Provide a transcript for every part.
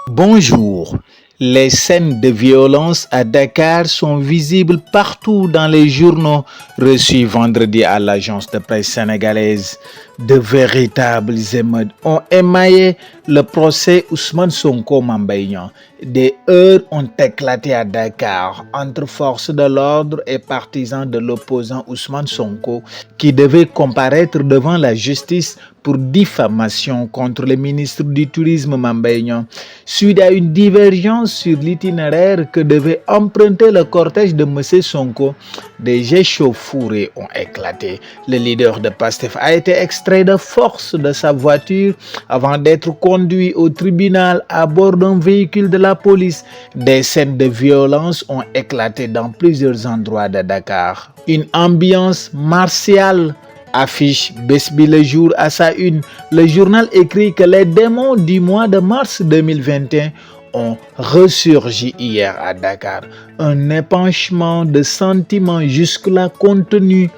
Bonjour. Les scènes de violence à Dakar sont visibles partout dans les journaux reçus vendredi à l'agence de presse sénégalaise. De véritables émeutes ont émaillé le procès Ousmane Sonko Mame Mbaye Niang. Des heurts ont éclaté à Dakar entre forces de l'ordre et partisans de l'opposant Ousmane Sonko qui devait comparaître devant la justice pour diffamation contre le ministre du Tourisme Mame Mbaye Niang, suite à une divergence sur l'itinéraire que devait emprunter le cortège de M. Sonko. Des échauffourées ont éclaté. Le leader de PASTEF a été extrait de force de sa voiture avant d'être conduit au tribunal à bord d'un véhicule de la police. Des scènes de violence ont éclaté dans plusieurs endroits de Dakar. Une ambiance martiale affiche Bes Bi Le Jour à sa une. Le journal écrit que les démons du mois de mars 2021 ont ressurgi hier à Dakar. Un épanchement de sentiments jusque-là contenus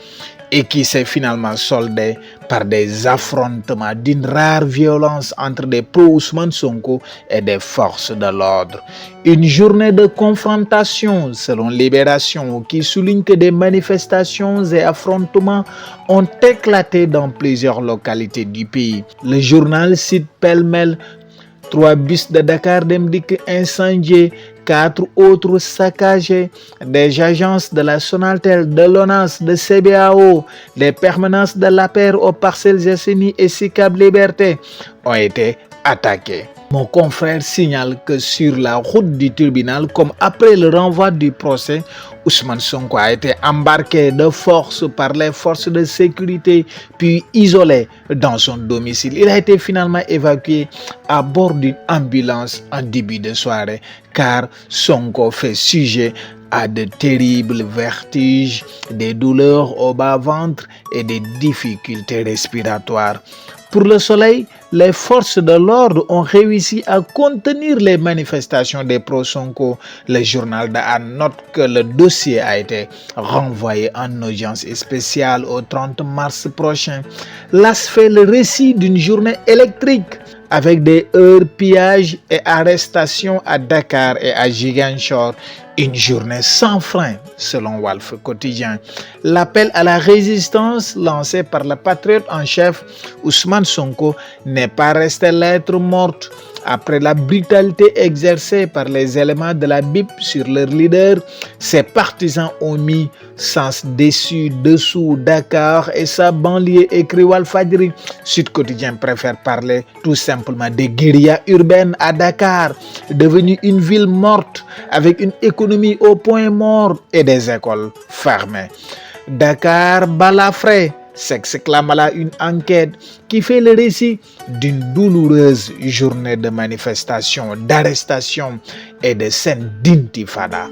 et qui s'est finalement soldé par des affrontements d'une rare violence entre des pro-Ousmane Sonko et des forces de l'ordre. Une journée de confrontation, selon Libération, qui souligne que des manifestations et affrontements ont éclaté dans plusieurs localités du pays. Le journal cite pêle-mêle 3 bus de Dakar Dem Dikk incendiés, 4 autres saccagés, des agences de la Sonatel, de l'ONAS, de CBAO, les permanences de l'APR aux Parcelles Assainies et Sicap Liberté ont été attaquées. Mon confrère signale que sur la route du tribunal, comme après le renvoi du procès, Ousmane Sonko a été embarqué de force par les forces de sécurité puis isolé dans son domicile. Il a été finalement évacué à bord d'une ambulance en début de soirée car Sonko fait sujet à de terribles vertiges, des douleurs au bas-ventre et des difficultés respiratoires. Pour Le Soleil, les forces de l'ordre ont réussi à contenir les manifestations des pro-Sonko. Le journal d'Anne note que le dossier a été renvoyé en audience spéciale au 30 mars prochain. L'AS fait le récit d'une journée électrique avec des heurts, pillages et arrestations à Dakar et à Ziguinchor. Une journée sans frein, selon Walf Quotidien. L'appel à la résistance lancé par le patriote en chef Ousmane Sonko n'est pas resté lettre morte. Après la brutalité exercée par les éléments de la BIP sur leur leader, ses partisans ont mis sens dessous Dakar et sa banlieue, écrit Walfadjri. Sud Quotidien préfère parler tout simplement de guérilla urbaine à Dakar, devenue une ville morte avec une économie au point mort et des écoles fermées. Dakar balafré, s'exclame là une enquête qui fait le récit d'une douloureuse journée de manifestation, d'arrestation et de scènes d'intifada.